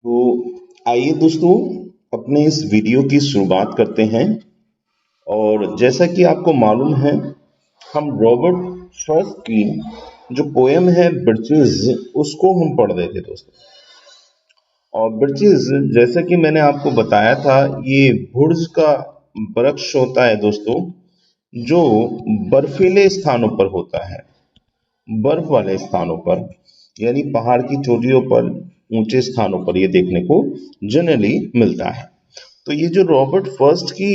तो आइए दोस्तों, अपने इस वीडियो की शुरुआत करते हैं। और जैसा कि आपको मालूम है, हम रॉबर्ट फ्रॉस्ट की जो पोयम है ब्रिजेस, उसको हम पढ़ रहे थे दोस्तों। और ब्रिजेस, जैसा कि मैंने आपको बताया था, ये बुर्ज का वृक्ष होता है दोस्तों, जो बर्फीले स्थानों पर होता है, बर्फ वाले स्थानों पर, यानी पहाड़ की चोटियों पर, ऊंचे स्थानों पर ये देखने को जनरली मिलता है। तो ये जो रॉबर्ट फर्स्ट की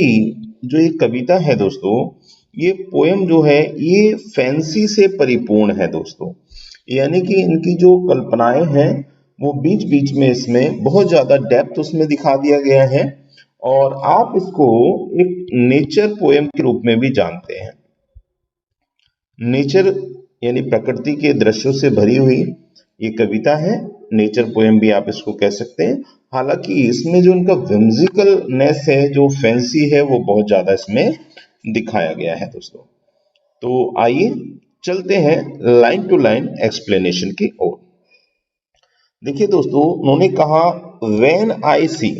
जो ये कविता है दोस्तों, ये पोयम जो है ये फैंसी से परिपूर्ण है दोस्तों। यानी कि इनकी जो कल्पनाएं हैं वो बीच बीच में इसमें बहुत ज्यादा डेप्थ उसमें दिखा दिया गया है। और आप इसको एक नेचर पोयम के रूप में भी जानते हैं। नेचर यानी प्रकृति के दृश्यों से भरी हुई ये कविता है। नेचर पोएम भी आप इसको कह सकते हैं। हालांकि इसमें जो इनका विम्सिकलनेस है, जो फैंसी है, वो बहुत ज्यादा इसमें दिखाया गया है दोस्तों। तो आइए चलते हैं लाइन टू लाइन एक्सप्लेनेशन की ओर। देखिए दोस्तों, उन्होंने कहा व्हेन आई सी,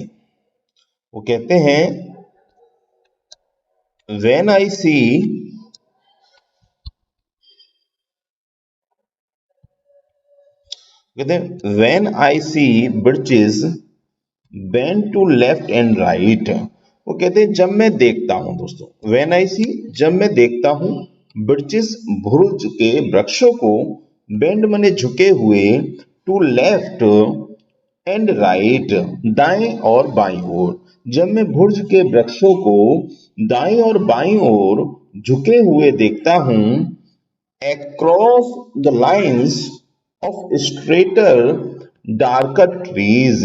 वो कहते हैं व्हेन आई सी, कहते हैं when I see bridges bend to left and right. वो कहते हैं जब मैं देखता हूं दोस्तों, व्हेन आई सी, जब मैं देखता हूं, ब्रिजेस, भुर्ज के वृक्षों को, बेंड मने झुके हुए, टू लेफ्ट एंड राइट, दाएं और बाईं ओर। जब मैं भुर्ज के वृक्षों को दाएं और बाईं ओर झुके हुए देखता हूं, across the lines of straighter darker trees,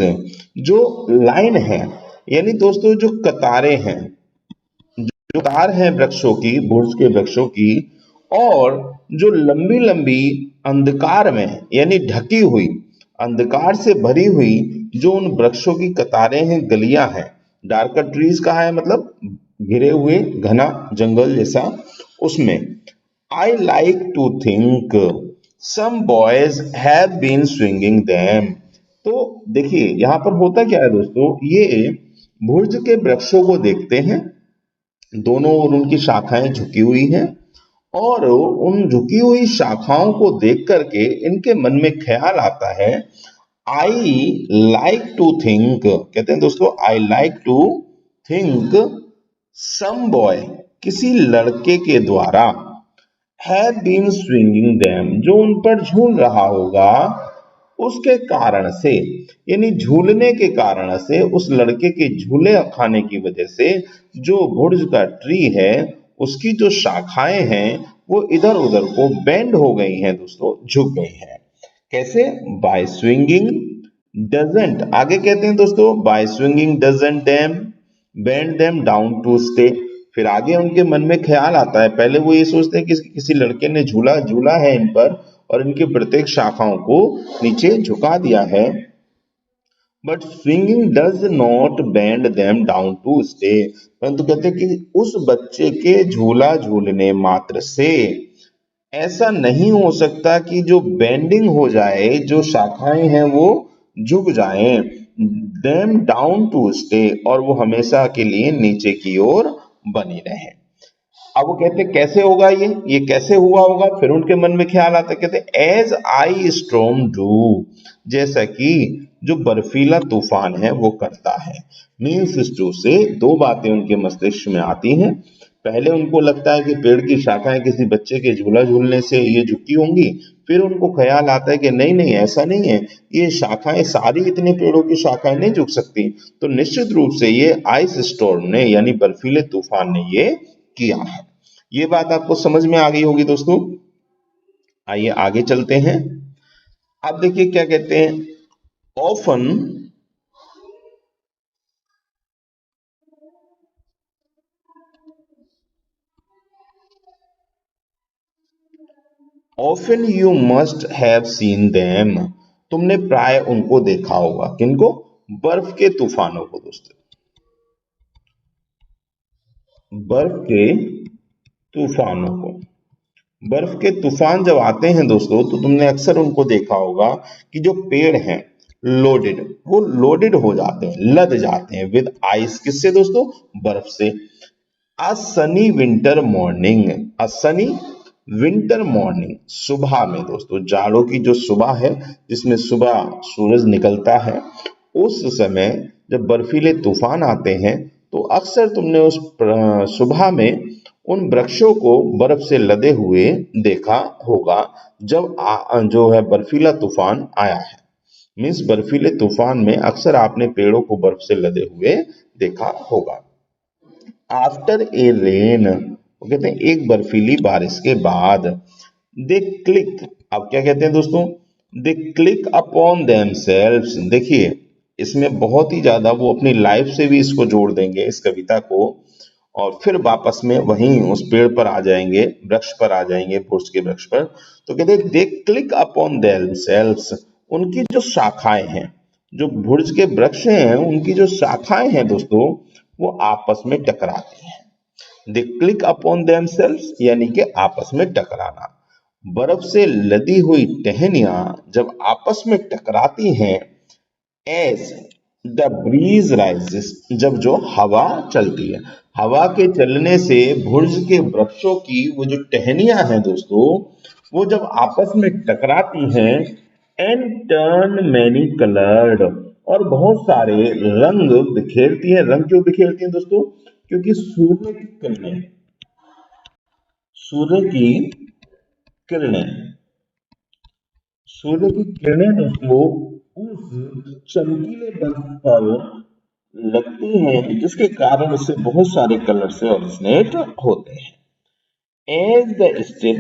जो लाइन है यानी दोस्तों जो कतारें हैं, जो कतार हैं वृक्षों की, बुर्ज के वृक्षों की, और जो लंबी लंबी अंधकार में यानी ढकी हुई, अंधकार से भरी हुई जो उन वृक्षों की कतारें हैं, गलियां हैं। डार्कर ट्रीज कहा है, मतलब घिरे हुए घना जंगल जैसा, उसमें I like to think some boys have been swinging them। तो देखिए यहां पर होता क्या है दोस्तों, ये भुर्ज के वृक्षों को देखते हैं, दोनों ओर उनकी शाखाएं झुकी हुई हैं, और उन झुकी हुई शाखाओं को देख करके इनके मन में ख्याल आता है, आई लाइक टू थिंक, कहते हैं दोस्तों I like to think some boy, किसी लड़के के द्वारा, have been swinging them, जो उन पर झूल रहा होगा, उसके कारण से, यानी झूलने के कारण से, उस लड़के के झूले खाने की वजह से जो बुर्ज का ट्री है उसकी जो शाखाएं हैं वो इधर उधर को बेंड हो गई हैं दोस्तों, झुक गई हैं। कैसे? बाय स्विंगिंग डजंट, आगे कहते हैं दोस्तों by swinging doesn't them bend them down to stay. फिर आगे उनके मन में ख्याल आता है, पहले वो ये सोचते हैं कि किसी लड़के ने झूला झूला है इन पर और इनकी प्रत्येक शाखाओं को नीचे झुका दिया है, but swinging does not bend them down to stay, परंतु कहते हैं कि उस बच्चे के झूला झूलने मात्र से ऐसा नहीं हो सकता कि जो बेंडिंग हो जाए, जो शाखाएं हैं वो झुक जाएं, देम डाउन टू स्टे, और वो हमेशा के लिए नीचे की ओर बनी रहे। अब वो कहते कैसे होगा ये कैसे हुआ होगा? फिर उनके मन में ख्याल आता है, कहते एज आई स्टॉर्म डू, जैसा कि जो बर्फीला तूफान है वो करता है। मीन्स इस टू से दो बातें उनके मस्तिष्क में आती हैं। पहले उनको लगता है कि पेड़ की शाखाएं किसी बच्चे के झूला झूलने से ये झुकी होंगी, फिर उनको ख्याल आता है कि नहीं नहीं ऐसा नहीं है, ये शाखाएं सारी, इतने पेड़ों की शाखाएं नहीं झुक सकती। तो निश्चित रूप से ये आइस स्टॉर्म ने यानी बर्फीले तूफान ने ये किया है। ये बात आपको समझ में आ गई होगी दोस्तों। आइए आगे चलते हैं। आप देखिए क्या कहते हैं, often often you must have seen them, तुमने प्राय उनको देखा होगा, किनको? बर्फ के तूफानों को दोस्तों, बर्फ के तूफानों को। बर्फ के तूफान जब आते हैं दोस्तों तो तुमने अक्सर उनको देखा होगा कि जो पेड़ हैं, लोडेड, वो लोडेड हो जाते हैं, लद जाते हैं विद आइस, किससे दोस्तों, बर्फ से। अ सनी विंटर मॉर्निंग, अ सनी विंटर मॉर्निंग, सुबह में दोस्तों, जाड़ों की जो सुबह है जिसमें सुबह सूरज निकलता है, उस समय जब बर्फीले तूफान आते हैं तो अक्सर तुमने उस सुबह में उन वृक्षों को बर्फ से लदे हुए देखा होगा जब जो है बर्फीला तूफान आया है। मीन्स बर्फीले तूफान में अक्सर आपने पेड़ों को बर्फ से लदे हुए देखा होगा। आफ्टर ए रेन, वो कहते हैं एक बर्फीली बारिश के बाद, दे क्लिक, अब क्या कहते हैं दोस्तों, दे क्लिक अपॉन देमसेल्व्स। देखिए इसमें बहुत ही ज्यादा वो अपनी लाइफ से भी इसको जोड़ देंगे इस कविता को, और फिर वापस में वहीं उस पेड़ पर आ जाएंगे, वृक्ष पर आ जाएंगे, बुर्ज के वृक्ष पर। तो कहते हैं दे क्लिक अपॉन देमसेल्व्स, उनकी जो शाखाएं हैं, जो भुर्ज के वृक्ष हैं उनकी जो शाखाएं हैं दोस्तों, वो आपस में टकराती हैं। दे क्लिक अपॉन देमसेल्व्स यानी कि आपस में टकराना। बर्फ से लदी हुई टहनियां जब आपस में टकराती हैं, एज द ब्रीज राइजेस, जब जो हवा चलती है, हवा के चलने से भुर्ज के वृक्षों की वो जो टहनियां हैं दोस्तों, वो जब आपस में टकराती हैं, एंड टर्न मैनी कलर्ड, और बहुत सारे रंग बिखेरती हैं। रंग क्यों बिखेरती हैं दोस्तों, क्योंकि सूर्य की किरणें, सूर्य की किरणें, सूर्य की किरणें दोस्तों उस चमकीले बर्फ पर लगती हैं, जिसके कारण उससे बहुत सारे कलर से ओरिजिनेट होते हैं। एज द स्टिल,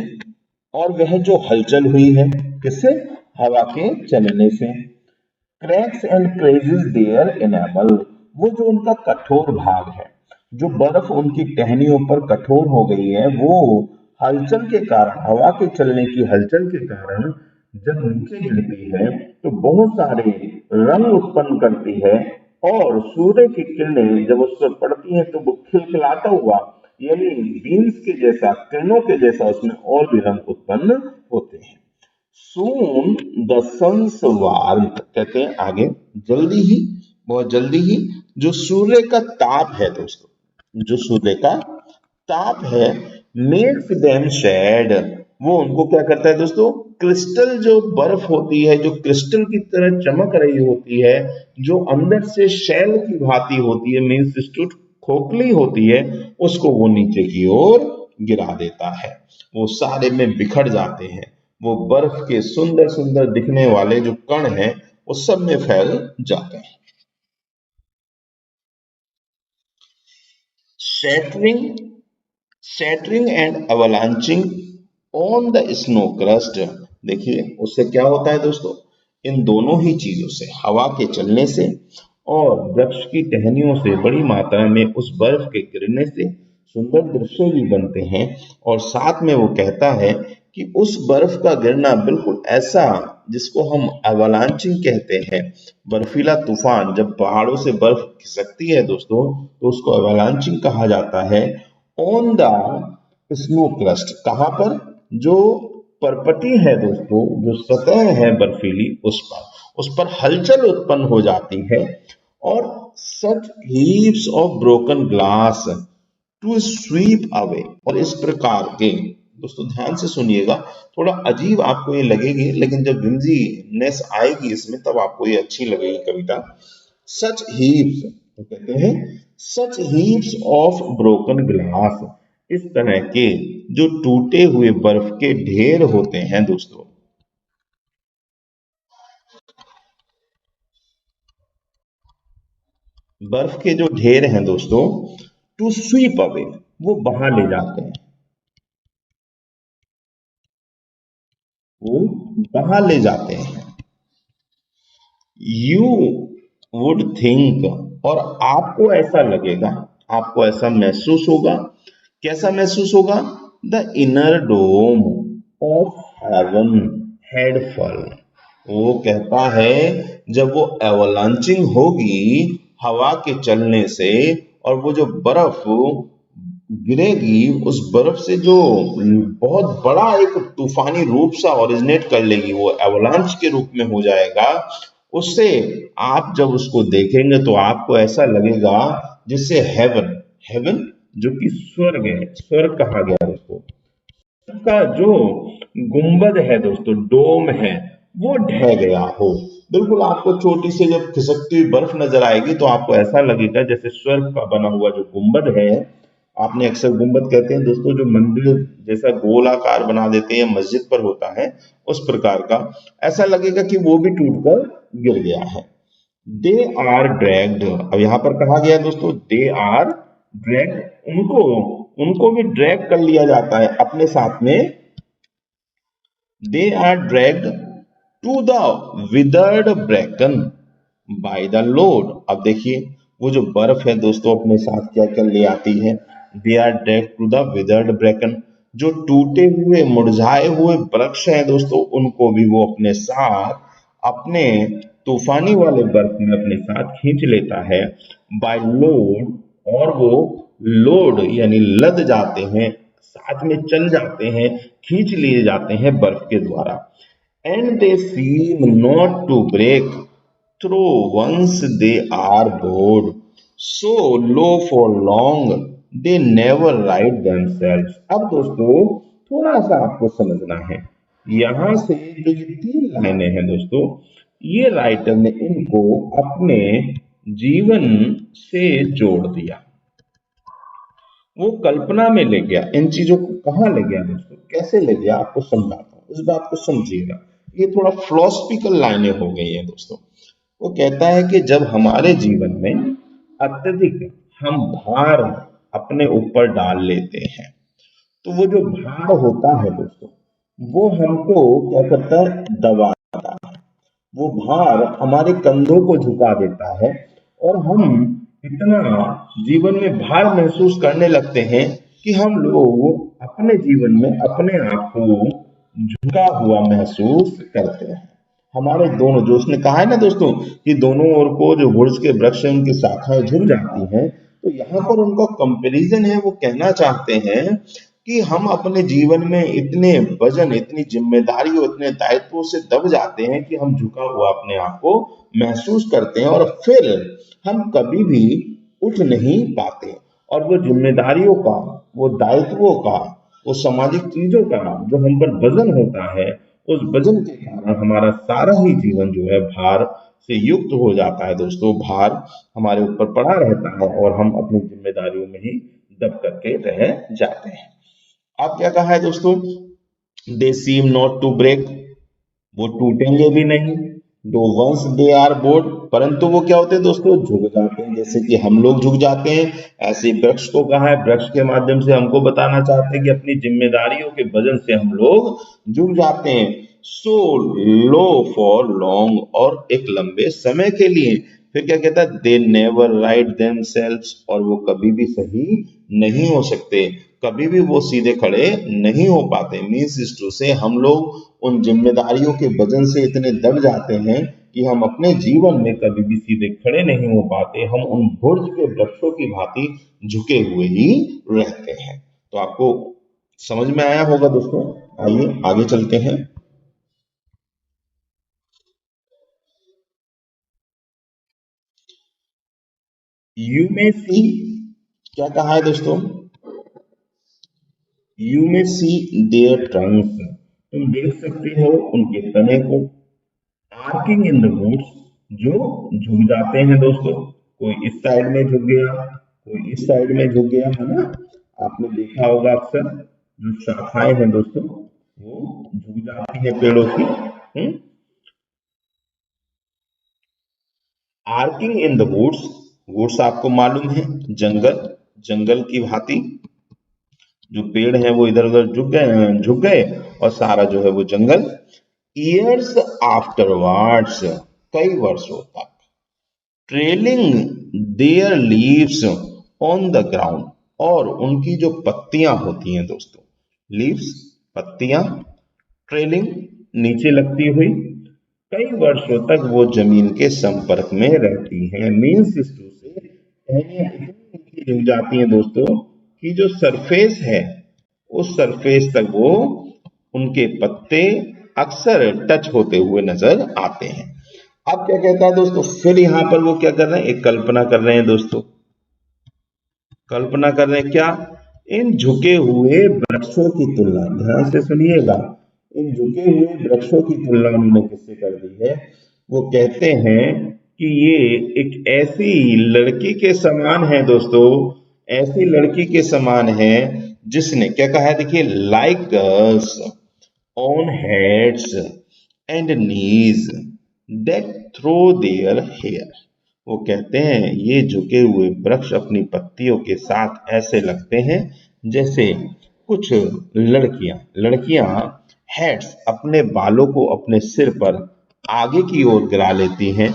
और वह जो हलचल हुई है, किससे, हवा के चलने से। Cracks and crazies there enamel, वो जो उनका कठोर भाग है, जो बर्फ उनकी टहनियों पर कठोर हो गई है, वो हलचल के कारण, हवा के चलने की हलचल के कारण जब नीचे गिरती है तो बहुत सारे रंग उत्पन्न करती है, और सूर्य की किरणें जब उस पर पड़ती हैं तो वो खिलखिलाता हुआ, यानी बीन्स के जैसा, किरणों के जैसा उसमें और भी रंग उत्पन्न होते हैं। सून द सन्स वार्मथ, कहते हैं आगे, जल्दी ही, बहुत जल्दी ही जो सूर्य का ताप है दोस्तों, जो सूर्य का ताप है, मेक्स देम शेड, वो उनको क्या करता है दोस्तों, क्रिस्टल जो बर्फ होती है, जो क्रिस्टल की तरह चमक रही होती है, जो अंदर से शेल की भांति होती है, मीन्स खोखली होती है, उसको वो नीचे की ओर गिरा देता है, वो सारे में बिखर जाते हैं, वो बर्फ के सुंदर सुंदर दिखने वाले जो कण हैं वो सब में फैल जाते हैं। Shattering, shattering and avalanching on the snow crust, देखिए उससे क्या होता है दोस्तों, इन दोनों ही चीजों से, हवा के चलने से और वृक्ष की टहनियों से बड़ी मात्रा में उस बर्फ के गिरने से सुंदर दृश्य भी बनते हैं। और साथ में वो कहता है कि उस बर्फ का गिरना बिल्कुल ऐसा, जिसको हम एवलांचिंग कहते हैं, बर्फीला तूफान, जब पहाड़ों से बर्फ खिसकती है दोस्तों तो उसको एवलांचिंग कहा जाता है। ऑन द स्नो क्रस्ट, कहाँ पर, जो परपटी है दोस्तों, जो सतह है बर्फीली, उस पर हलचल उत्पन्न हो जाती है, और such heaps of broken glass to sweep away, और इस प्रकार के, दोस्तों ध्यान से सुनिएगा, थोड़ा अजीब आपको ये लगेगी, लेकिन जब विमजीनेस आएगी इसमें तब आपको ये अच्छी लगेगी कविता। सच हीप्स, तो कहते हैं सच हीप्स ऑफ ब्रोकन ग्लास, इस तरह के जो टूटे हुए बर्फ के ढेर होते हैं दोस्तों, बर्फ के जो ढेर हैं दोस्तों, टू स्वीप अवे, वो बहा ले जाते हैं, वो बहा ले जाते हैं। यू वुड थिंक, और आपको ऐसा लगेगा, आपको ऐसा महसूस होगा, कैसा महसूस होगा, the inner dome of heaven had fall, वो कहता है जब वो एवलांचिंग होगी हवा के चलने से, और वो जो बर्फ गिरेगी, उस बर्फ से जो बहुत बड़ा एक तूफानी रूप सा ओरिजिनेट कर लेगी, वो एवलांच के रूप में हो जाएगा, उससे आप जब उसको देखेंगे तो आपको ऐसा लगेगा जिससे हेवन, हेवन जो कि स्वर्ग है, स्वर्ग कहा गया उसको, का जो गुंबद है दोस्तों, डोम है, वो ढह गया हो। बिल्कुल आपको चोटी से जब खिसकती हुई बर्फ नजर आएगी तो आपको ऐसा लगेगा जैसे स्वर्ग का बना हुआ जो गुंबद है, आपने अक्सर गुंबद कहते हैं दोस्तों जो मंदिर जैसा गोलाकार बना देते हैं, मस्जिद पर होता है उस प्रकार का, ऐसा लगेगा कि वो भी टूटकर गिर गया है। दे आर ड्रैग्ड, अब यहां पर कहा गया दोस्तों दे आर ड्रैग्ड, उनको उनको भी ड्रैग कर लिया जाता है अपने साथ में। They are dragged to the withered bracken by the load. अब देखिए वो जो बर्फ है दोस्तों अपने साथ क्या क्या ले आती है। They are dragged to the withered bracken, जो टूटे हुए मुरझाए हुए वृक्ष हैं दोस्तों उनको भी वो अपने साथ, अपने तूफानी वाले बर्फ में अपने साथ खींच लेता है। बाय लोड, और वो लोड यानी लद जाते हैं, साथ में चल जाते हैं, खींच लिए जाते हैं बर्फ के द्वारा। And they seem not to break through once they are bowed, so low for long they never right themselves. अब दोस्तों थोड़ा सा आपको समझना है, यहां से जो ये 3 लाइनें हैं दोस्तों, ये राइटर ने इनको अपने जीवन से जोड़ दिया, वो कल्पना में ले गया, इन चीजों को कहाँ ले गया दोस्तों, कैसे ले गया आपको समझाता हूं, इस बात को समझिएगा। ये थोड़ा फिलोसफिकल लाइनें हो गई हैं दोस्तों। वो कहता है कि जब हमारे जीवन में अत्यधिक हम भार अपने ऊपर डाल लेते हैं तो वो जो भार होता है दोस्तों वो हमको क्या करता है, दबाता है। वो भार हमारे कंधों को झुका देता है और हम इतना जीवन में भार महसूस करने लगते हैं कि हम लोग अपने जीवन में अपने आप को झुका हुआ महसूस करते हैं। हमारे दोनों, जो उसने कहा है ना दोस्तों कि दोनों ओर को जो वृक्ष के वृक्ष हैं उनकी शाखाएं झुक जाती हैं, तो यहाँ पर उनका कंपैरिजन है, वो कहना चाहते हैं कि हम अपने जीवन में इतने वजन, इतनी जिम्मेदारियों, इतने दायित्वों से दब जाते हैं कि हम झुका हुआ अपने आप को महसूस करते हैं और फिर हम कभी भी उठ नहीं पाते। और वो जिम्मेदारियों का, वो दायित्वों का, वो सामाजिक चीजों का जो हम पर वजन होता है, उस वजन के कारण हमारा सारा ही जीवन जो है भार से युक्त हो जाता है दोस्तों। भार हमारे ऊपर पड़ा रहता है और हम अपनी जिम्मेदारियों में ही दब करके रह जाते हैं। अब क्या कहा है दोस्तों, दे सीम नॉट टू ब्रेक, वो टूटेंगे भी नहीं। दो वंस दे आर बोर्ड, परंतु वो क्या होते हैं दोस्तों, झुक जाते हैं, जैसे कि हम लोग झुक जाते हैं। ऐसे वृक्ष को कहा है, वृक्ष के माध्यम से हमको बताना चाहते हैं कि अपनी जिम्मेदारियों के वजन से हम लोग झुक जाते हैं। सो लो फॉर लॉन्ग, और एक लंबे समय के लिए। फिर क्या कहता है, दे नेवर राइट देमसेल्व्स, और वो कभी भी सही नहीं हो सकते, कभी भी वो सीधे खड़े नहीं हो पाते। मीन्स इस टू से हम लोग उन जिम्मेदारियों के वजन से इतने दब जाते हैं कि हम अपने जीवन में कभी भी सीधे खड़े नहीं हो पाते, हम उन बुर्ज के वृक्षों की भांति झुके हुए ही रहते हैं। तो आपको समझ में आया होगा दोस्तों। आइए आगे चलते हैं। यू में सी, क्या कहा है दोस्तों, यू में सी देयर ट्रंक्स, तुम देख सकते हो उनके तने को। आर्किंग इन द वुड्स, जो झुक जाते हैं दोस्तों, कोई इस साइड में झुक गया, कोई इस साइड में झुक गया, है ना। आपने देखा होगा अक्सर जो शाखाएं हैं दोस्तों वो झुक जाती है पेड़ों की। Arching in the woods, woods आपको मालूम है जंगल, जंगल की भांति जो पेड़ हैं वो इधर उधर झुक गए और सारा जो है वो जंगल। ईयर्स आफ्टरवर्ड्स, कई वर्षों तक। Trailing there leaves on the ground, और उनकी जो पत्तियां होती हैं दोस्तों, लीव्स पत्तियां, ट्रेलिंग नीचे लगती हुई, कई वर्षों तक वो जमीन के संपर्क में रहती हैं। मीन्स से टहनियां इतनी नीचे झुक जाती हैं दोस्तों कि जो सरफेस है उस सरफेस तक वो, उनके पत्ते अक्सर टच होते हुए नजर आते हैं। अब क्या कहता है दोस्तों, फिर यहाँ पर वो क्या कर रहे हैं, एक कल्पना कर रहे हैं दोस्तों। कल्पना कर रहे हैं क्या, इन झुके हुए वृक्षों की तुलना, ध्यान से सुनिएगा, इन झुके हुए वृक्षों की तुलना उन्होंने किससे कर दी है। वो कहते हैं कि ये एक ऐसी लड़की के समान है दोस्तों, ऐसी लड़की के समान है जिसने क्या कहा है, देखिए, like girls on heads and knees that throw their hair. वो कहते हैं ये झुके हुए वृक्ष अपनी पत्तियों के साथ ऐसे लगते हैं जैसे कुछ लड़कियां लड़कियां हेड्स अपने बालों को अपने सिर पर आगे की ओर गिरा लेती हैं,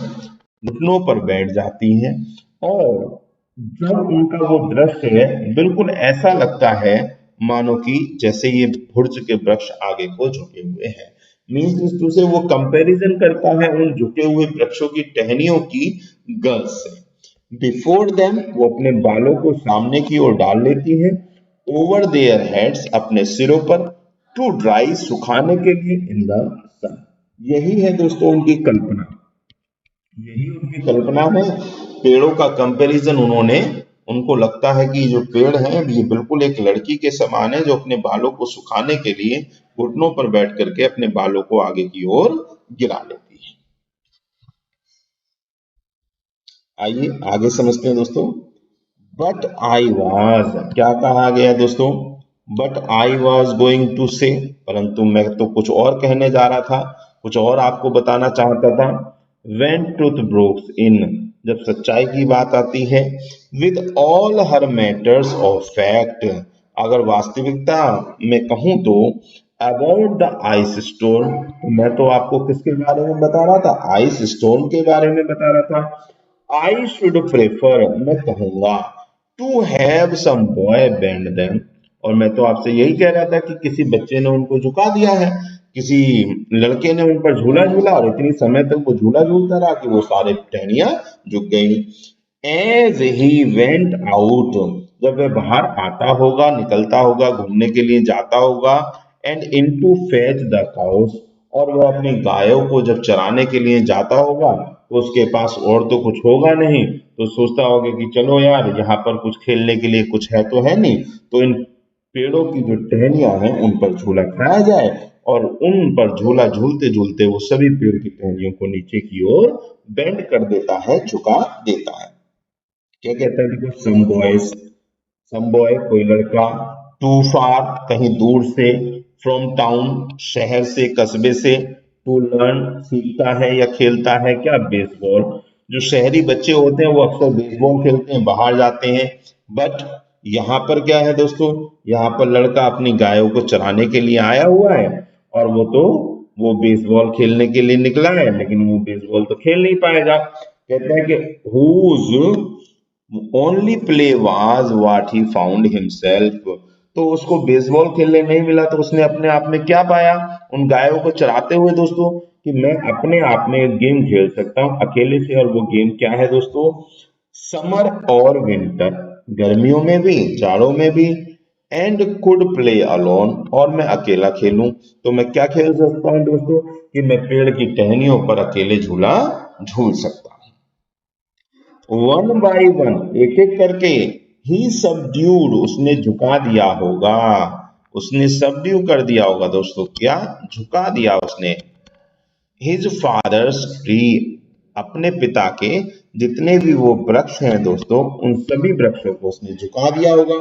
घुटनों पर बैठ जाती हैं, और जब उनका वो दृश्य है बिल्कुल ऐसा लगता है मानो कि जैसे ये भुर्ज के वृक्ष आगे को झुके हुए हैं। मीन्स इस टू से वो कंपैरिजन करता है उन झुके हुए वृक्षों की टहनियों की गर्ल्स से। बिफोर देम, वो अपने बालों को सामने की ओर डाल लेती है, ओवर देयर हेड्स, अपने सिरों पर, टू ड्राई, सुखाने के लिए, इन द सन। यही है दोस्तों उनकी कल्पना, यही उनकी कल्पना है। पेड़ों का कंपैरिजन उन्होंने, उनको लगता है कि जो पेड़ है ये बिल्कुल एक लड़की के समान है जो अपने बालों को सुखाने के लिए घुटनों पर बैठ करके अपने बालों को आगे की ओर गिरा लेती है। आइए आगे समझते हैं दोस्तों। बट आई वॉज, क्या कहा गया दोस्तों, but I was going to say, परंतु मैं तो कुछ और कहने जा रहा था, कुछ और आपको बताना चाहता था। वेन ट्रूथ ब्रोक्स इन, जब सच्चाई की बात आती है, with all her matters of fact, अगर वास्तविकता में कहूं तो, अबाउट द आइस स्टोर्म, तो मैं तो आपको किसके बारे में बता रहा था, आइस स्टोर्म के बारे में बता रहा था। आई शुड प्रेफर, मैं कहूंगा, to have some boy bend them, और मैं तो आपसे यही कह रहा था कि किसी बच्चे ने उनको झुका दिया है, किसी लड़के ने उन पर झूला झूला और इतनी समय तक वो झूला झूलता रहा कि वो सारे टहनियां झुक गई। एज ही वेंट आउट, जब वह बाहर आता होगा, निकलता होगा, घूमने के लिए जाता होगा, and into fetch the cows, और वह अपनी गायों को जब चराने के लिए जाता होगा तो उसके पास और तो कुछ होगा नहीं, तो सोचता होगा कि चलो यार यहाँ पर कुछ खेलने के लिए कुछ है तो है नहीं, तो इन पेड़ों की जो टहनियां हैं उन पर झूला खाया जाए, और उन पर झूला झूलते झूलते वो सभी पेड़ की टहनियों को नीचे की ओर बेंड कर देता है, झुका देता है। क्या कहता है, देखो, सम बॉय कोई लड़का, टू फार कहीं दूर से, फ्रॉम टाउन शहर से, कस्बे से, टू लर्न सीखता है या खेलता है क्या, बेसबॉल। जो शहरी बच्चे होते हैं वो अक्सर बेसबॉल खेलते हैं, बाहर जाते हैं। बट यहाँ पर क्या है दोस्तों, यहाँ पर लड़का अपनी गायों को चराने के लिए आया हुआ है, और वो बेसबॉल खेलने के लिए निकला है, लेकिन वो बेसबॉल तो खेल नहीं पाएगा। कहते हैं कि whose only play was what he found himself, तो उसको बेसबॉल खेलने नहीं मिला तो उसने अपने आप में क्या पाया, उन गायों को चराते हुए दोस्तों, कि मैं अपने आप में एक गेम खेल सकता हूँ अकेले से। और वो गेम क्या है दोस्तों, समर और विंटर, गर्मियों में भी जाड़ों में भी, एंड कुड प्ले अलोन, और मैं अकेला खेलूं। तो मैं क्या खेल सकता हूँ दोस्तों, कि मैं पेड़ की टहनियों पर अकेले झूला झूल सकता हूँ। वन बाय वन, एक एक करके, ही सबड्यूड, उसने झुका दिया होगा, उसने सबड्यू कर दिया होगा दोस्तों, क्या, झुका दिया उसने। हिज फादर्स ट्री, अपने पिता के जितने भी वो वृक्ष हैं दोस्तों, उन सभी वृक्षों को उसने झुका दिया होगा।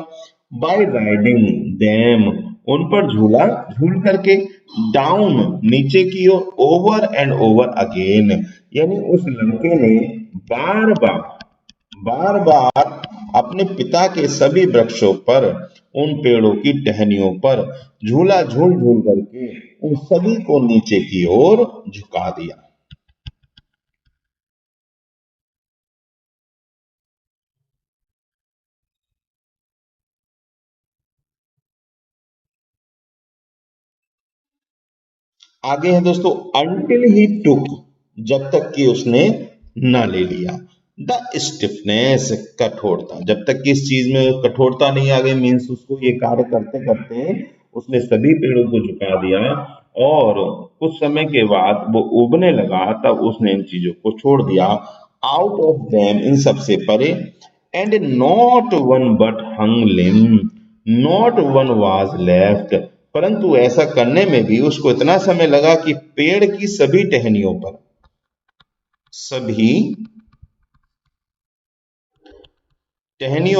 बाय राइडिंग देम, उन पर झूला झूल करके, डाउन, नीचे की ओर, ओवर एंड ओवर अगेन, यानी उस लड़के ने बार बार बार बार अपने पिता के सभी वृक्षों पर, उन पेड़ों की टहनियों पर झूला झूल झूल करके उन सभी को नीचे की ओर झुका दिया। आगे है दोस्तों, अंटिल ही टुक, जब तक कि उसने न ले लिया, द स्टिफनेस, कठोरता, जब तक कि इस चीज में कठोरता नहीं आ गई, मीन्स उसको ये कार्य करते करते उसने सभी पेड़ों को झुका दिया, और कुछ समय के बाद वो उबने लगा, तब उसने इन चीजों को छोड़ दिया। आउट ऑफ देम, इन सबसे परे। And not one but hung limp, not one was left, परंतु ऐसा करने में भी उसको इतना समय लगा कि पेड़ की सभी टहनियों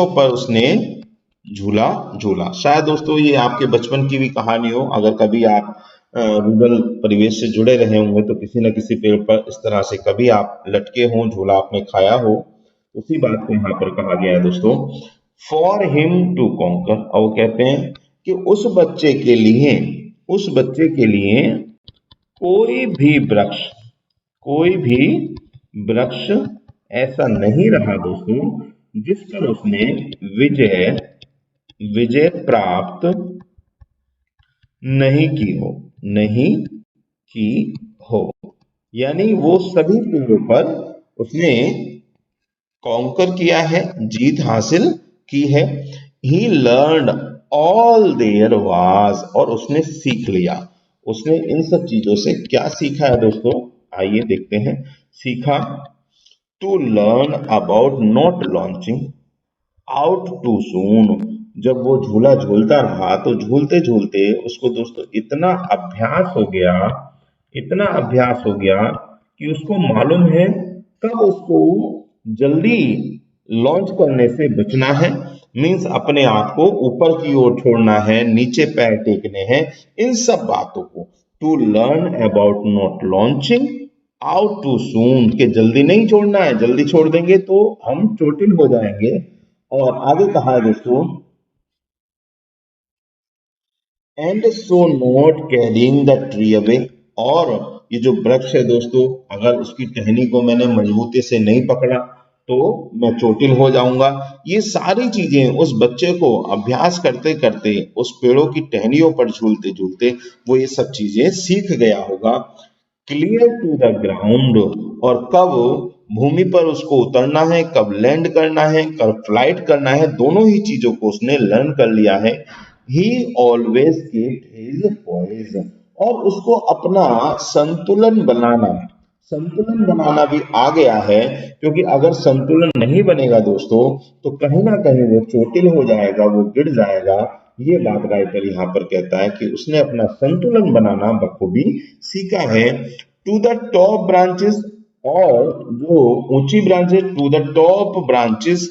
पर उसने झूला झूला। शायद दोस्तों ये आपके बचपन की भी कहानी हो। अगर कभी आप रूरल परिवेश से जुड़े रहे होंगे तो किसी न किसी पेड़ पर इस तरह से कभी आप लटके हों, झूला आपने खाया हो। उसी बात को यहाँ पर कहा गया है दोस्तों, फॉर हिम टू कॉन्कर। और वो कहते हैं कि उस बच्चे के लिए कोई भी वृक्ष कोई भी वृक्ष ऐसा नहीं रहा दोस्तों जिस पर उसने विजय विजय प्राप्त नहीं की हो। यानी वो सभी पेड़ों पर उसने कॉन्कर किया है, जीत हासिल की है। ही लर्न ऑल देयर वाज, और उसने सीख लिया। उसने इन सब चीजों से क्या सीखा है दोस्तों, आइए देखते हैं। सीखा, to learn about not launching out too soon. जब वो झूला झूलता रहा तो झूलते झूलते उसको दोस्तों इतना अभ्यास हो गया कि उसको मालूम है कब उसको जल्दी लॉन्च करने से बचना है। मीन्स अपने आप को ऊपर की ओर छोड़ना है, नीचे पैर टेकने हैं, इन सब बातों को। To learn about not launching out too soon, के जल्दी नहीं छोड़ना है, जल्दी छोड़ देंगे तो हम चोटिल हो जाएंगे। और आगे कहा है दोस्तों, and so not carrying the tree away. और ये जो वृक्ष है दोस्तों, अगर उसकी टहनी को मैंने मजबूती से नहीं पकड़ा तो मैं चोटिल हो जाऊंगा। ये सारी चीजें उस बच्चे को अभ्यास करते करते, उस पेड़ों की टहनियों पर झूलते झूलते वो ये सब चीजें सीख गया होगा। क्लियर टू द ग्राउंड, और कब भूमि पर उसको उतरना है, कब लैंड करना है, कब फ्लाइट करना है, दोनों ही चीजों को उसने लर्न कर लिया है। He always keep his poise, और उसको अपना संतुलन बनाना भी आ गया है। क्योंकि अगर संतुलन नहीं बनेगा दोस्तों तो कहीं ना कहीं वो चोटिल हो जाएगा, वो गिर जाएगा। ये बात राइटर यहाँ पर कहता है कि उसने अपना संतुलन बनाना बखूबी सीखा है। टू द टॉप ब्रांचेस, और जो ऊंची branches, to the top branches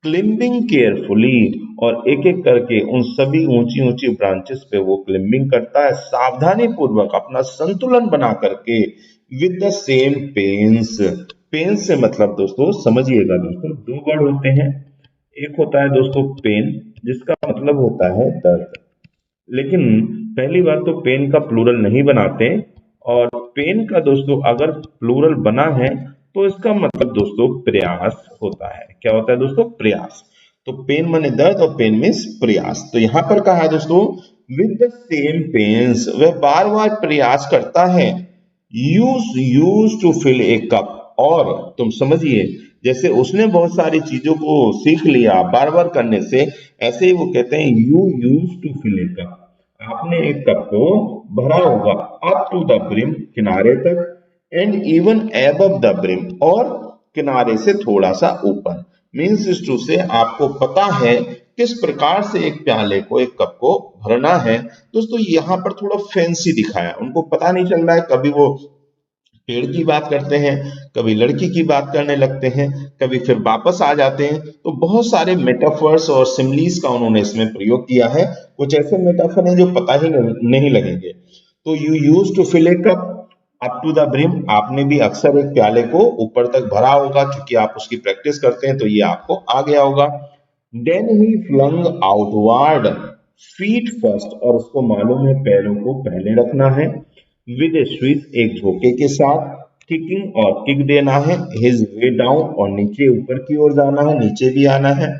climbing carefully, और एक एक करके उन सभी ऊंची ऊंची ब्रांचेस पे वो क्लिम्बिंग करता है सावधानी पूर्वक, अपना संतुलन बना करके। With the same pains, pains से मतलब दोस्तों समझिएगा दोस्तों, दो वर्ड होते हैं। एक होता है दोस्तों पेन, जिसका मतलब होता है दर्द। लेकिन पहली बात तो पेन का प्लूरल नहीं बनाते, और पेन का दोस्तों अगर प्लूरल बना है तो इसका मतलब दोस्तों प्रयास होता है। क्या होता है दोस्तों, प्रयास। तो पेन माने दर्द और पेन मीन्स प्रयास। तो यहां पर कहा है दोस्तों, विद द सेम पेन्स, वह बार बार प्रयास करता है। Use to fill a cup, और तुम समझिए जैसे उसने बहुत सारी चीजों को सीख लिया बार बार करने से, ऐसे ही वो कहते हैं you use to fill a cup, आपने एक कप को भरा होगा अप टू द ब्रिम, किनारे तक, and even above the brim, और किनारे से थोड़ा सा ऊपर। मीन्स इस टू से आपको पता है किस प्रकार से एक प्याले को, एक कप को भरना है। दोस्तों यहाँ पर थोड़ा फैंसी दिखाया, उनको पता नहीं चल रहा है, कभी वो पेड़ की बात करते हैं, कभी लड़की की बात करने लगते हैं, कभी फिर वापस आ जाते हैं। तो बहुत सारे मेटाफर्स और सिमलीज का उन्होंने इसमें प्रयोग किया है। कुछ ऐसे मेटाफर हैं जो पता ही नहीं लगेंगे। तो you use to fill a cup up to the brim, आपने भी अक्सर एक प्याले को ऊपर तक भरा होगा, क्योंकि आप उसकी प्रैक्टिस करते हैं तो ये आपको आ गया होगा। Then he flung outward feet first, और उसको मालूम है पैरों को पहले रखना है। विद ए स्विच, एक झोंके के साथ। किकिंग, और किक देना है। हिज वे डाउन, और नीचे ऊपर की ओर जाना है, नीचे भी आना है।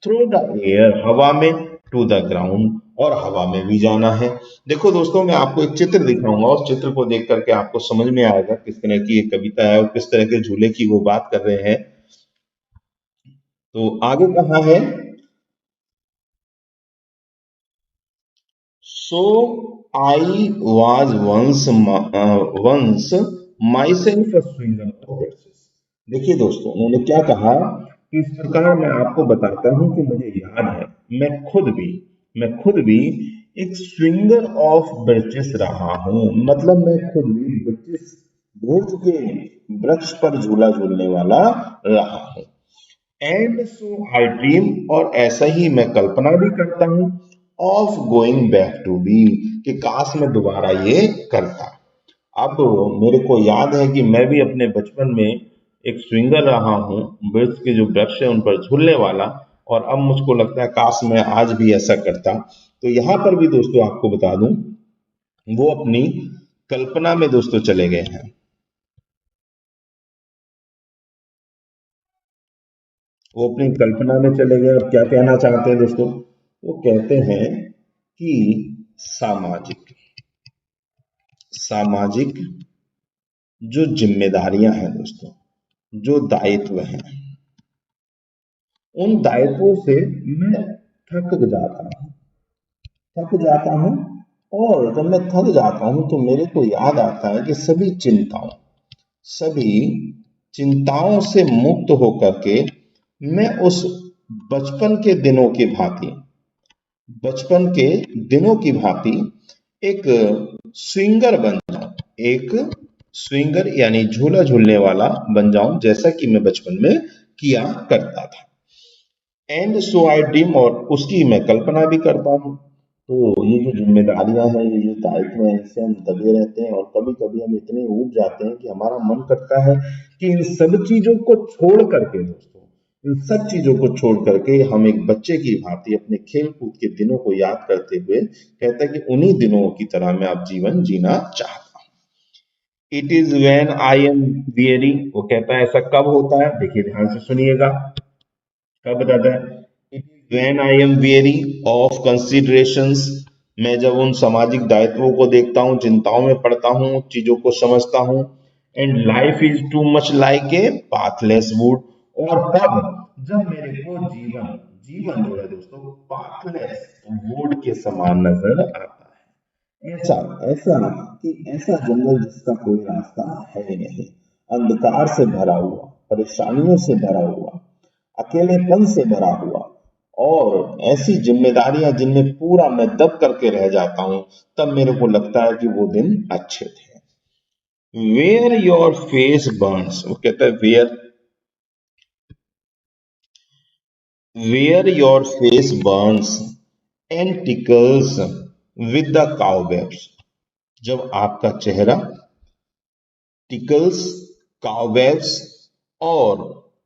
थ्रू द एयर, हवा में। टू द ग्राउंड, और हवा में भी जाना है। देखो दोस्तों मैं आपको एक चित्र दिखाऊंगा, उस चित्र को देख करके आपको समझ में आएगा किस तरह की ये कविता है और किस तरह के झूले की वो बात कर रहे हैं। तो आगे कहा है, so I was once myself swinger of brushes. देखिए दोस्तों, उन्होंने क्या कहा कि इस प्रकार मैं आपको बताता हूं कि मुझे याद है, मैं खुद भी एक स्विंगर ऑफ ब्रशेस रहा हूं। मतलब मैं खुद भी ब्रशेस, भुज के वृक्ष पर झूला झूलने वाला रहा हूं। एंड सो आई ड्रीम, और ऐसा ही मैं कल्पना भी करता हूं, of going back to be, कि काश मैं दोबारा ये करता। अब मेरे को याद है कि मैं भी अपने बचपन में एक स्विंगर रहा हूँ, वृक्ष के जो वृक्ष है उन पर झूलने वाला, और अब मुझको लगता है काश मैं आज भी ऐसा करता। तो यहाँ पर भी दोस्तों आपको बता दूं, वो अपनी कल्पना में दोस्तों चले गए हैं। वो अपनी कल्पना में चले गए और क्या कहना चाहते हैं दोस्तों? वो कहते हैं कि सामाजिक सामाजिक जो जिम्मेदारियां हैं दोस्तों, जो दायित्व हैं, उन दायित्वों से मैं थक जाता हूँ थक जाता हूँ। और जब मैं थक जाता हूँ तो मेरे को याद आता है कि सभी चिंताओं से मुक्त होकर के मैं उस बचपन के दिनों की भांति बचपन के दिनों की भांति एक स्विंगर बन जाऊं, एक स्विंगर यानी झूला झूलने वाला बन जाऊं, जैसा कि मैं बचपन में किया करता था। एंड सो आई ड्रीम, और उसकी मैं कल्पना भी करता हूँ। तो ये जो जिम्मेदारियां हैं, ये जो दायित्व हैं, इससे हम दबे रहते हैं, और कभी कभी हम इतने ऊब जाते हैं कि हमारा मन करता है कि इन सब चीजों को छोड़ करके दोस्तों, इन सब चीजों को छोड़ करके हम एक बच्चे की भांति अपने खेल कूद के दिनों को याद करते हुए कहते हैं कि उन्हीं दिनों की तरह मैं अब जीवन जीना चाहता हूँ। It is when I am very, वो कहता है ऐसा कब होता है, देखिए ध्यान से सुनिएगा, कब बताता है? When I am very of considerations, मैं जब उन सामाजिक दायित्वों को देखता हूँ, चिंताओं में पड़ता हूँ, चीजों को समझता हूँ। And life is too much like a pathless would, और तब जब मेरे को जीवन जीवन जो है दोस्तों पाथलेस वुड के समान नजर आता है। ऐसा ऐसा ऐसा जंगल जिसका कोई रास्ता है नहीं, अंधकार से भरा हुआ, परेशानियों से भरा हुआ, अकेलेपन से भरा हुआ, और ऐसी जिम्मेदारियां जिनमें पूरा मैं दब करके रह जाता हूं, तब मेरे को लगता है कि वो दिन अच्छे थे। वेयर योर फेस बर्न्स, वो कहता है where your face burns and tickles with the cobwebs, जब आपका चेहरा टिकल्स, काउबेब्स और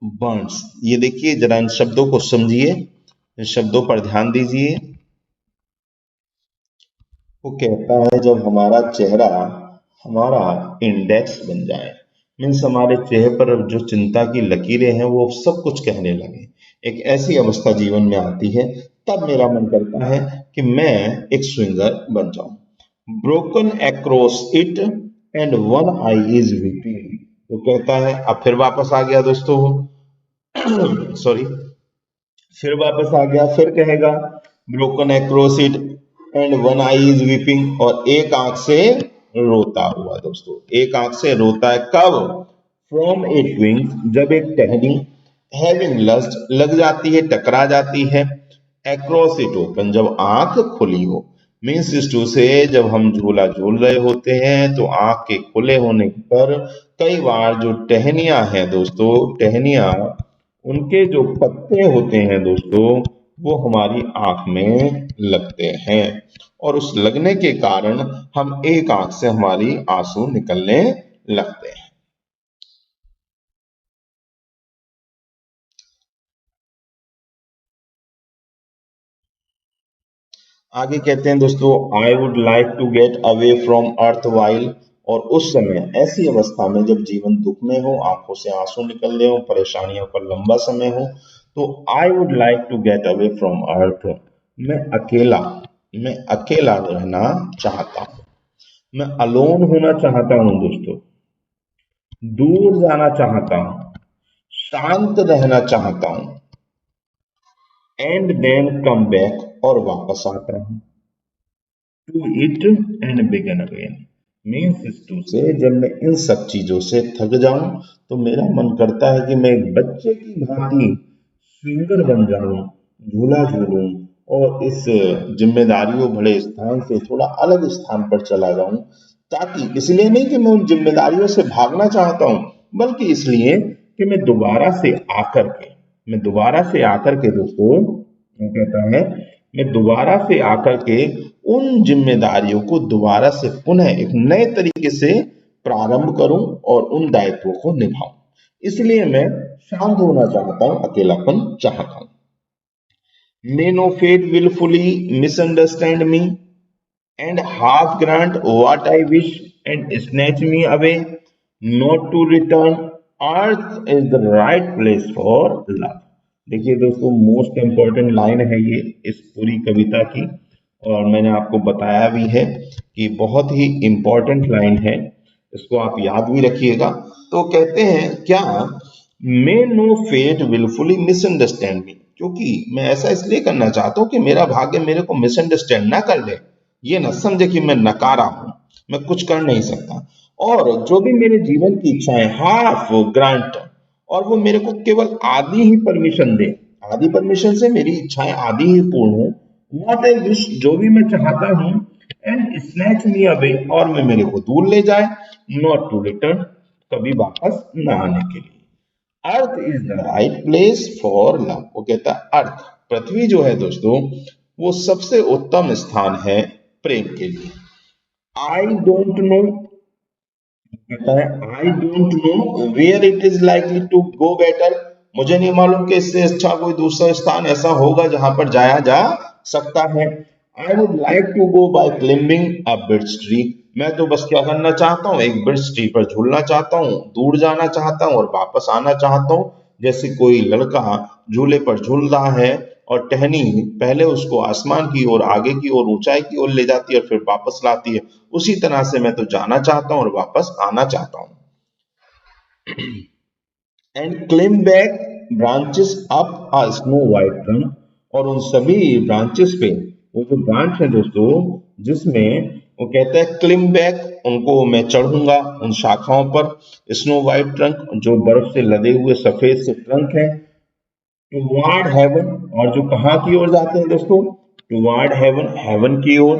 बर्न्स, ये देखिए जरा इन शब्दों को समझिए, इन शब्दों पर ध्यान दीजिए। वो कहता है जब हमारा चेहरा हमारा इंडेक्स बन जाए, मीन्स हमारे चेहरे पर जो चिंता की लकीरें हैं वो सब कुछ कहने लगे, एक ऐसी अवस्था जीवन में आती है, तब मेरा मन करता है कि मैं एक स्विंगर बन जाऊं। Broken across it and one I is weeping, वो कहता है, अब फिर वापस आ गया दोस्तों, सॉरी, फिर वापस आ गया, फिर कहेगा broken across it and one I is weeping, और एक आंख से रोता हुआ दोस्तों, एक आंख से रोता है कब? फ्रॉम ए ट्विंग, जब एक टहनी हैविंग लस्ट लग जाती है, टकरा जाती है, अक्रॉस इट ओपन, जब आंख खुली हो, मीन्स इस टू से जब हम झूला झूल रहे होते हैं तो आंख के खुले होने पर कई बार जो टहनियां हैं दोस्तों, टहनियां, उनके जो पत्ते होते हैं दोस्तों, वो हमारी आंख में लगते हैं, और उस लगने के कारण हम एक आंख से हमारी आंसू निकलने लगते हैं। आगे कहते हैं दोस्तों, I would like to get away from earth while, और उस समय, ऐसी अवस्था में जब जीवन दुख में हो, आंखों से आंसू निकल रहे हो, परेशानियों पर लंबा समय हो, तो I would like to get away from earth, मैं अकेला मैं अकेला रहना चाहता हूँ, मैं अलोन होना चाहता हूँ दोस्तों, दूर जाना चाहता हूँ, शांत रहना चाहता हूँ, एंड देन कम बैक, और वापस आता हूँ। To it and begin again. Means is to say जब मैं इन सब चीजों से थक जाऊं तो मेरा मन करता है कि मैं एक बच्चे की भांति स्विंगर बन जाऊं, झूला झूलूं और इस जिम्मेदारियों भरे स्थान से थोड़ा अलग स्थान पर चला जाऊं, ताकि इसलिए नहीं कि मैं उन जिम्मेदारियों से भागना चाहता हूं, बल्कि इसलिए कि मैं दोबारा से आकर के दोस्तों, वो कहता है, मैं दोबारा से आकर के उन जिम्मेदारियों को दोबारा से पुनः एक नए तरीके से प्रारंभ करूं और उन दायित्वों को निभाऊं। इसलिए मैं शांत होना चाहता हूं, अकेलापन चाहता हूं। May no fate willfully misunderstand me and half grant what I wish and snatch me away, not to return. Earth is the right place for love. देखिए दोस्तों, मोस्ट इम्पोर्टेंट लाइन है ये इस पूरी कविता की, और मैंने आपको बताया भी है कि बहुत ही इम्पोर्टेंट लाइन है, इसको आप याद भी रखिएगा। तो कहते हैं क्या, may no fate wilfully misunderstand me, क्योंकि मैं ऐसा इसलिए करना चाहता हूं कि मेरा भाग्य मेरे को मिसअंडरस्टैंड ना कर ले, ये ना समझे कि मैं नकारा हूं, मैं कुछ कर नहीं सकता। और जो भी मेरे जीवन की इच्छाएं हाफ ग्रांट, और वो मेरे को केवल आधी ही परमिशन दे, आधी परमिशन से मेरी इच्छाएं आधी ही पूर्ण हो। व्हाट आई विश, जो भी मैं चाहता हूं, एंड स्नैच मी अवे, और मैं मेरे को दूर ले जाए, नॉट टू रिटर्न, कभी वापस न आने के लिए। Earth is the right place for love, वो कहता है अर्थ, पृथ्वी जो है दोस्तों, वो सबसे उत्तम स्थान है प्रेम के लिए। आई डोंट नो, कहता है I don't know where it is likely to go better, मुझे नहीं मालूम कि इससे अच्छा कोई दूसरा स्थान ऐसा होगा जहां पर जाया जा सकता है। I would like to go by climbing a birch tree, मैं तो बस क्या करना चाहता हूँ, एक बिर्च ट्री पर झूलना चाहता हूँ, दूर जाना चाहता हूँ और वापस आना चाहता हूँ। जैसे कोई लड़का झूले पर झूल रहा है और टहनी पहले उसको आसमान की ओर, आगे की ओर, ऊंचाई की ओर ले जाती है और फिर वापस लाती है, उसी तरह से मैं तो जाना चाहता हूँ और वापस आना चाहता हूँ। And claim back branches up a snow white trunk, और उन सभी ब्रांचेस पे, वो जो ब्रांच है दोस्तों जिसमें वो कहता है क्लिम बैक, उनको मैं चढ़ूंगा उन शाखाओं पर, स्नो वाइट ट्रंक, जो बर्फ से लदे हुए सफेद से ट्रंक है, टुवार्ड हेवन, और जो कहाँ की ओर जाते हैं दोस्तों, टुवार्ड हेवन, हेवन की ओर,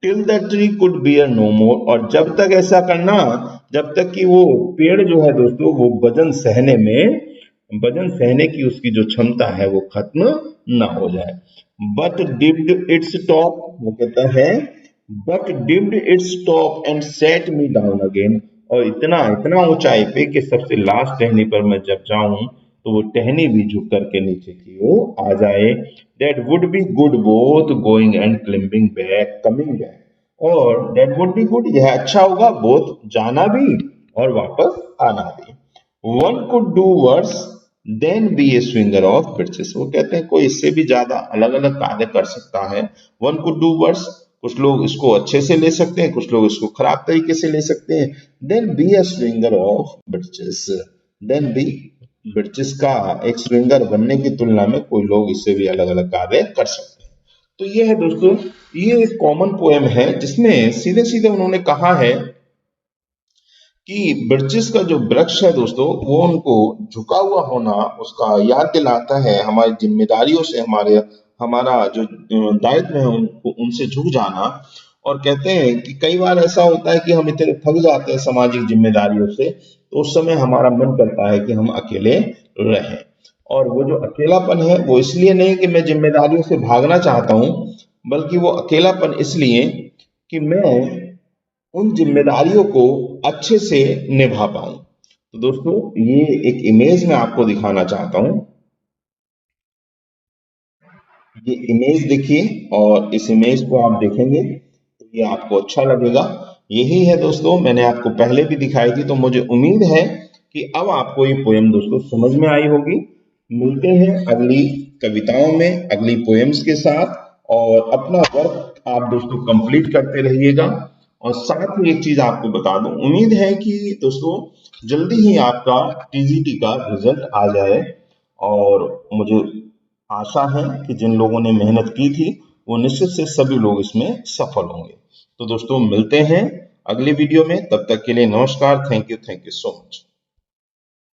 till the tree could bear no more, और जब तक ऐसा करना, जब तक कि वो पेड़ जो है दोस्तों वो वजन सहने की उसकी जो क्षमता है वो खत्म ना हो जाए। बट डिप्ड इट्स टॉप, वो कहता है but dipped its top and set me down again, और इतना इतना ऊंचाई पे कि सबसे लास्ट टहनी पर मैं जब जाऊं तो वो टहनी भी झुक करके नीचे की ओर आ जाए। That would be good both going and climbing back, coming back, और दैट वुड बी गुड, यह अच्छा होगा बोथ जाना भी और वापस आना भी। One could do worse than be a swinger of birches, वो कहते हैं कोई इससे भी ज्यादा अलग अलग कार्य कर सकता है। वन कुड डू वर्स, कुछ लोग इसको अच्छे से ले सकते हैं, कुछ लोग इसको खराब तरीके से ले सकते हैं। Than be a swinger of birches, than be, birches का एक स्विंगर बनने की तुलना में कोई लोग इससे भी अलग अलग कार्य कर सकते हैं। तो ये है दोस्तों, ये एक कॉमन पोएम है जिसमें सीधे सीधे उन्होंने कहा है कि बर्चिस का जो वृक्ष है दोस्तों, वो उनको झुका हुआ होना उसका याद दिलाता है, हमारी जिम्मेदारियों से, हमारा जो दायित्व है उनको, उनसे झुक जाना। और कहते हैं कि कई बार ऐसा होता है कि हम इतने थक जाते हैं सामाजिक जिम्मेदारियों से, तो उस समय हमारा मन करता है कि हम अकेले रहें। और वो जो अकेलापन है वो इसलिए नहीं कि मैं जिम्मेदारियों से भागना चाहता हूँ, बल्कि वो अकेलापन इसलिए कि मैं उन जिम्मेदारियों को अच्छे से निभा पाऊं। तो दोस्तों, ये एक इमेज मैं आपको दिखाना चाहता हूं, ये इमेज देखिए, और इस इमेज को आप देखेंगे तो ये आपको अच्छा लगेगा। यही है दोस्तों, मैंने आपको पहले भी दिखाई थी, तो मुझे उम्मीद है कि अब आपको ये पोएम दोस्तों समझ में आई होगी। मिलते हैं अगली कविताओं में, अगली पोएम्स के साथ, और अपना वर्क आप दोस्तों कंप्लीट करते रहिएगा। और साथ ही एक चीज आपको बता दूं, उम्मीद है कि दोस्तों जल्दी ही आपका टीजीटी का रिजल्ट आ जाए, और मुझे आशा है कि जिन लोगों ने मेहनत की थी वो निश्चित से सभी लोग इसमें सफल होंगे। तो दोस्तों मिलते हैं अगले वीडियो में, तब तक के लिए नमस्कार, थैंक यू सो मच।